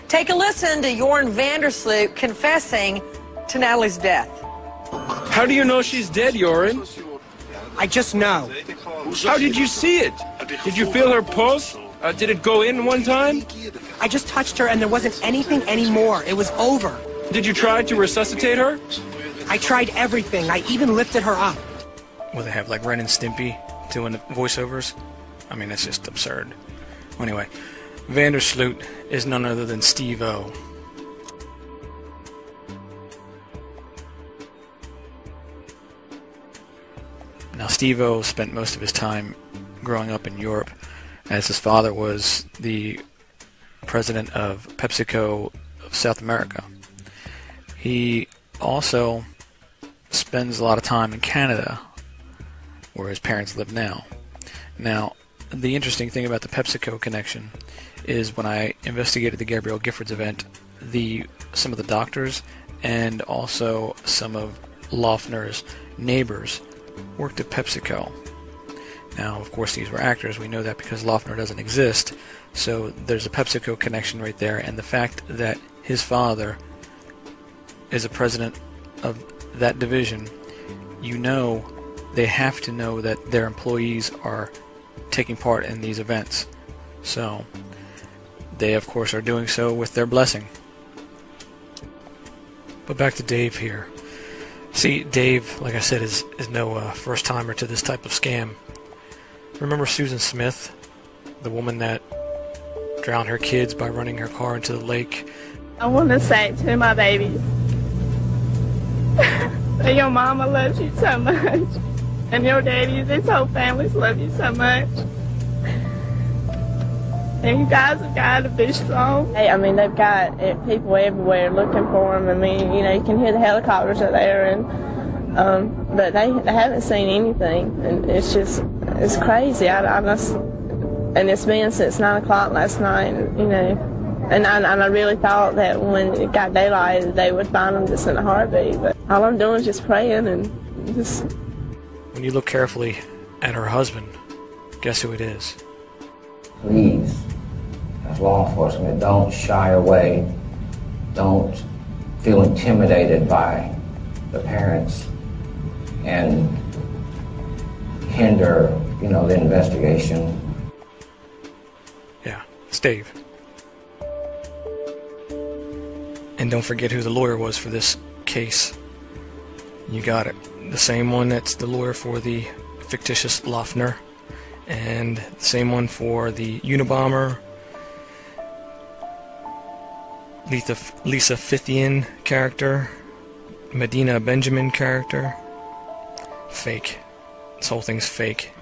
Take a listen to Jorn Vandersloot confessing to Natalie's death. How do you know she's dead, Jorn? I just know. How did you see it? Did you feel her pulse? Did it go in one time? I just touched her and there wasn't anything anymore. It was over. Did you try to resuscitate her? I tried everything. I even lifted her up. Well, they have like Ren and Stimpy doing the voiceovers. I mean, that's just absurd. Anyway, Vandersloot is none other than Steve-O. Now, Steve-O spent most of his time growing up in Europe, as his father was the president of PepsiCo of South America. He also spends a lot of time in Canada, where his parents live now. Now, the interesting thing about the PepsiCo connection is when I investigated the Gabrielle Giffords event, some of the doctors and also some of Loeffner's neighbors worked at PepsiCo. Now, of course, these were actors. We know that because Loeffner doesn't exist. So there's a PepsiCo connection right there. And the fact that his father is a president of that division, you know they have to know that their employees are taking part in these events. So they, of course, are doing so with their blessing. But back to Dave here. See, Dave, like I said, is no first-timer to this type of scam. Remember Susan Smith, the woman that drowned her kids by running her car into the lake? I want to say to my babies that your mama loves you so much, and your daddy and his whole families love you so much. And you guys have got to be strong. Hey, I mean, they've got people everywhere looking for them. I mean, you know, you can hear the helicopters are there, and but they haven't seen anything, and it's crazy. And it's been since 9 o'clock last night, you know, and I really thought that when it got daylight, they would find them just in a heartbeat. But all I'm doing is just praying and just. When you look carefully at her husband, guess who it is? Please, as law enforcement, don't shy away. Don't feel intimidated by the parents and hinder, you know, the investigation. Yeah, it's Dave. And don't forget who the lawyer was for this case. You got it. The same one that's the lawyer for the fictitious Loeffner, and the same one for the Unabomber, Lisa Fithian character, Medina Benjamin character. Fake. This whole thing's fake.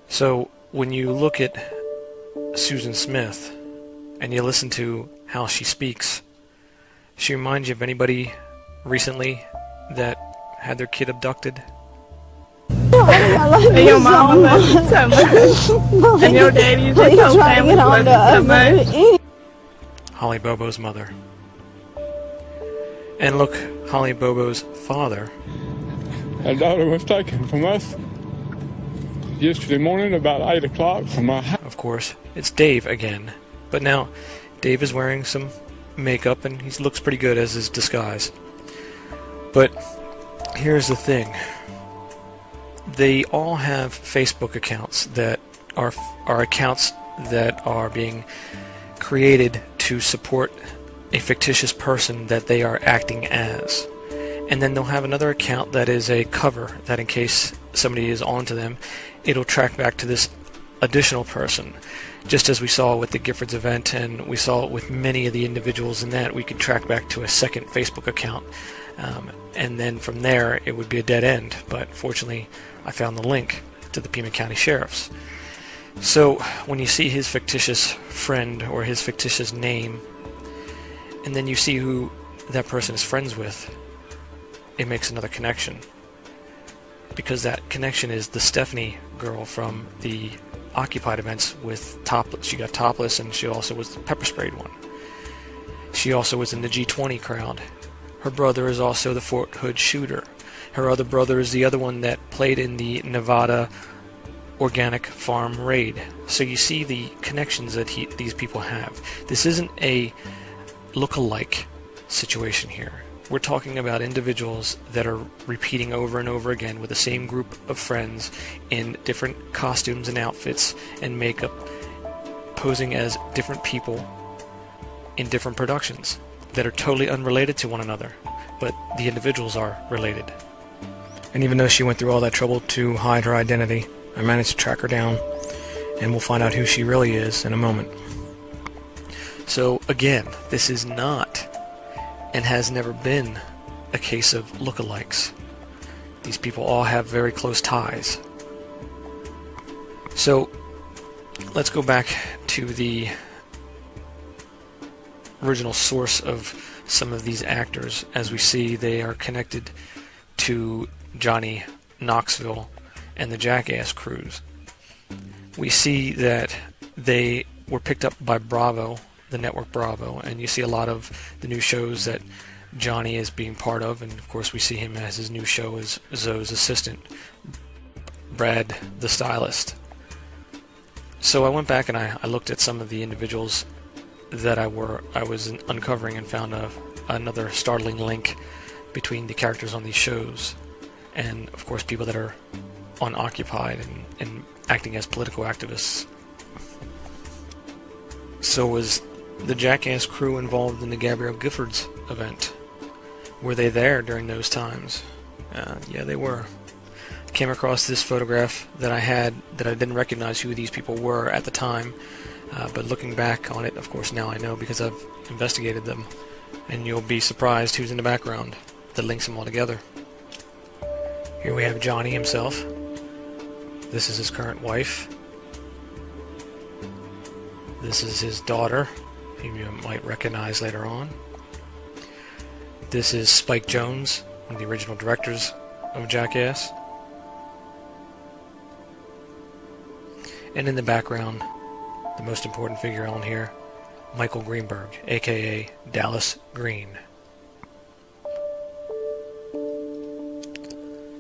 So when you look at Susan Smith and you listen to how she speaks, she reminds you of anybody recently that had their kid abducted? I love you your mama loves you so much. And your daddy and his whole family loves you so much. Holly Bobo's mother. And look, Holly Bobo's father. Our daughter was taken from us yesterday morning about 8 o'clock from my house. Of course, it's Dave again. But now, Dave is wearing some makeup and he looks pretty good as his disguise. But here's the thing. They all have Facebook accounts that are accounts that are being created to support a fictitious person that they are acting as. And then they'll have another account that is a cover that in case somebody is onto them, it'll track back to this additional person. Just as we saw with the Giffords event, and we saw it with many of the individuals in that, we could track back to a second Facebook account. And then from there, it would be a dead end. But fortunately, I found the link to the Pima County Sheriff's. So when you see his fictitious friend or his fictitious name, and then you see who that person is friends with, it makes another connection. Because that connection is the Stephanie girl from the Occupied events with Topless. She got Topless, and she also was the pepper sprayed one. She also was in the G20 crowd. Her brother is also the Fort Hood shooter. Her other brother is the other one that played in the Nevada organic farm raid. So you see the connections that these people have. This isn't a look-alike situation here. We're talking about individuals that are repeating over and over again with the same group of friends in different costumes and outfits and makeup, posing as different people in different productions that are totally unrelated to one another, but the individuals are related. And even though she went through all that trouble to hide her identity, I managed to track her down, and we'll find out who she really is in a moment. So again, this is not and has never been a case of lookalikes. These people all have very close ties. So let's go back to the original source of some of these actors. As we see, they are connected to Johnny Knoxville and the Jackass crews. We see that they were picked up by Bravo, the network Bravo, and you see a lot of the new shows that Johnny is being part of, and of course we see him as his new show as Zoe's assistant, Brad the Stylist. So I went back and I looked at some of the individuals that I was uncovering and found another startling link between the characters on these shows and of course people that are on Occupied and acting as political activists. So was the Jackass crew involved in the Gabrielle Giffords event? Were they there during those times? Yeah, they were. I came across this photograph that I had that I didn't recognize who these people were at the time, but looking back on it, of course now I know because I've investigated them, and you'll be surprised who's in the background that links them all together. Here we have Johnny himself. This is his current wife. This is his daughter, whom you might recognize later on. This is Spike Jonze, one of the original directors of Jackass. And in the background, the most important figure on here, Michael Greenberg, aka Dallas Green.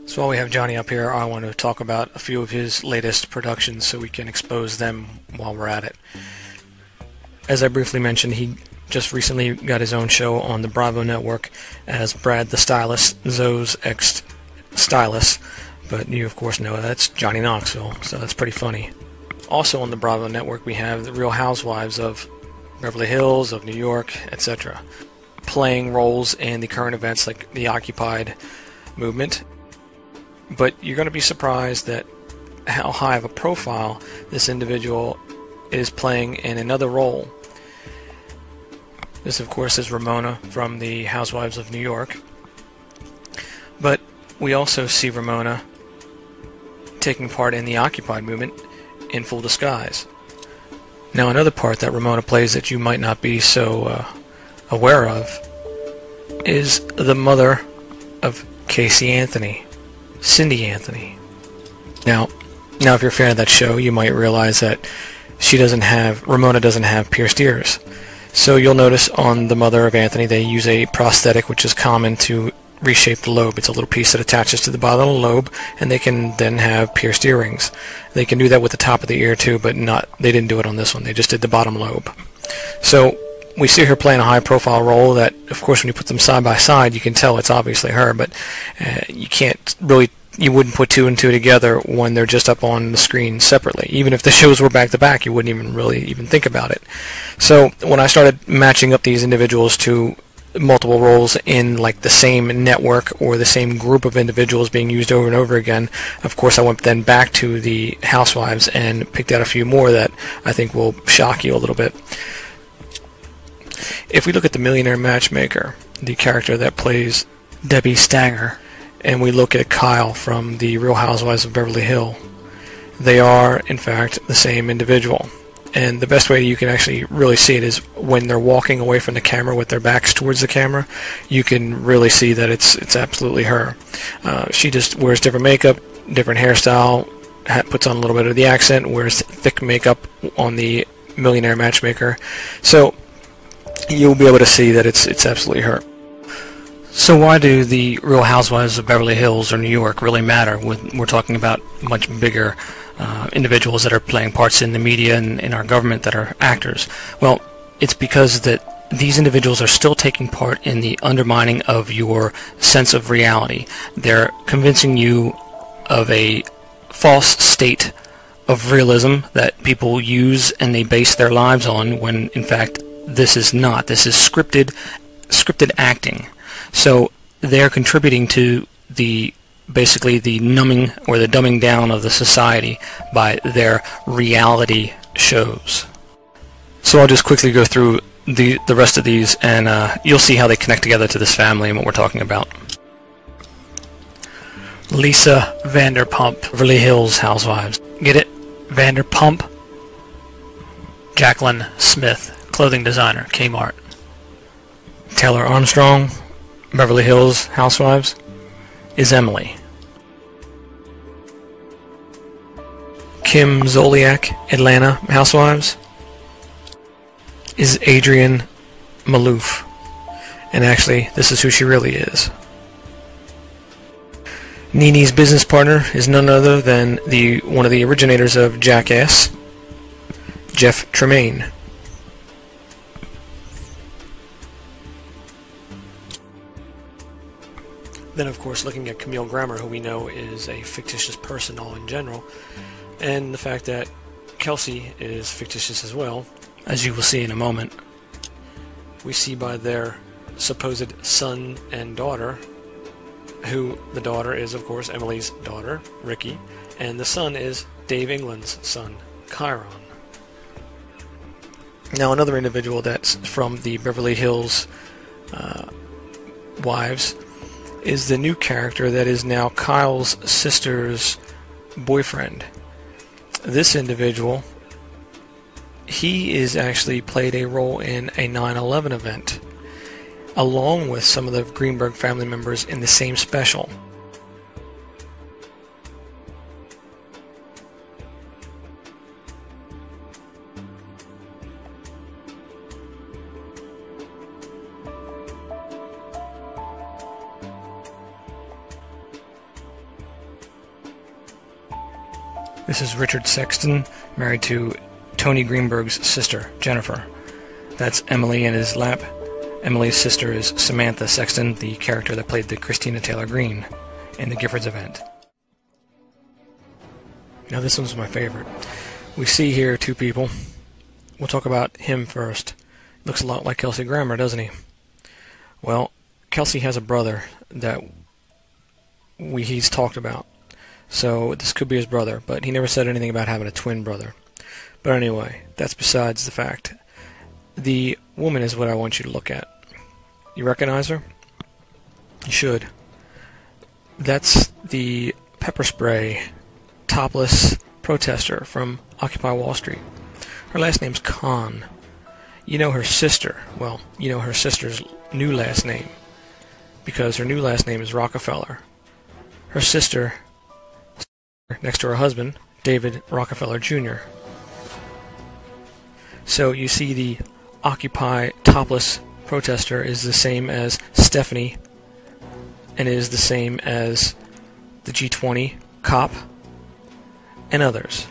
So while we have Johnny up here, I want to talk about a few of his latest productions so we can expose them while we're at it. As I briefly mentioned, he just recently got his own show on the Bravo network as Brad the Stylist, Zoe's ex-stylist, but you of course know that's Johnny Knoxville, so that's pretty funny. Also on the Bravo network we have the Real Housewives of Beverly Hills, of New York, etc., playing roles in the current events like the Occupied movement. But you're going to be surprised at how high of a profile this individual is playing in another role. This, of course, is Ramona from the Housewives of New York. But we also see Ramona taking part in the Occupied movement in full disguise. Now, another part that Ramona plays that you might not be so aware of is the mother of Casey Anthony, Cindy Anthony. Now, if you're a fan of that show, you might realize that Ramona doesn't have pierced ears. So you'll notice on the mother of Anthony they use a prosthetic which is common to reshape the lobe. It's a little piece that attaches to the bottom of the lobe, and they can then have pierced earrings. They can do that with the top of the ear too, but they didn't do it on this one. They just did the bottom lobe. So we see her playing a high-profile role that, of course, when you put them side by side, you can tell it's obviously her, but you wouldn't put two and two together when they're just up on the screen separately. Even if the shows were back-to-back, you wouldn't even really think about it. So when I started matching up these individuals to multiple roles in like the same network or the same group of individuals being used over and over again, of course I went then back to the Housewives and picked out a few more that I think will shock you a little bit. If we look at the Millionaire Matchmaker, the character that plays Debbie Stanger, and we look at Kyle from the Real Housewives of Beverly Hills, they are, in fact, the same individual. And the best way you can actually really see it is when they're walking away from the camera with their backs towards the camera. You can really see that it's absolutely her. She just wears different makeup, different hairstyle, puts on a little bit of the accent, wears thick makeup on the Millionaire Matchmaker. So you'll be able to see that it's absolutely her. So why do the Real Housewives of Beverly Hills or New York really matter when we're talking about much bigger individuals that are playing parts in the media and in our government that are actors? Well, it's because that these individuals are still taking part in the undermining of your sense of reality. They're convincing you of a false state of realism that people use and they base their lives on, when in fact this is not. This is scripted acting. So they're contributing to basically the numbing or the dumbing down of the society by their reality shows. So I'll just quickly go through the rest of these, and you'll see how they connect together to this family and what we're talking about. Lisa Vanderpump, Beverly Hills Housewives. Get it? Vanderpump? Jacqueline Smith, clothing designer, Kmart. Taylor Armstrong, Beverly Hills Housewives, is Emily. Kim Zolciak, Atlanta Housewives, is Adrienne Maloof. And actually, this is who she really is. Nene's business partner is none other than one of the originators of Jackass, Jeff Tremaine. Then, of course, looking at Camille Grammer, who we know is a fictitious person all in general, and the fact that Kelsey is fictitious as well, as you will see in a moment. We see by their supposed son and daughter, who the daughter is, of course, Emily's daughter, Ricky, and the son is Dave England's son, Chiron. Now, another individual that's from the Beverly Hills Wives is the new character that is now Kyle's sister's boyfriend. This individual, he is actually played a role in a 9/11 event, along with some of the Greenberg family members in the same special. This is Richard Sexton, married to Tony Greenberg's sister, Jennifer. That's Emily in his lap. Emily's sister is Samantha Sexton, the character that played the Christina Taylor Greene in the Giffords event. Now this one's my favorite. We see here two people. We'll talk about him first. Looks a lot like Kelsey Grammer, doesn't he? Well, Kelsey has a brother that he's talked about. So this could be his brother, but he never said anything about having a twin brother. But anyway, that's besides the fact. The woman is what I want you to look at. You recognize her? You should. That's the pepper spray topless protester from Occupy Wall Street. Her last name's Khan. You know her sister. Well, you know her sister's new last name, because her new last name is Rockefeller. Her sister, next to her husband, David Rockefeller Jr. So you see the Occupy topless protester is the same as Stephanie, and is the same as the G20 cop and others.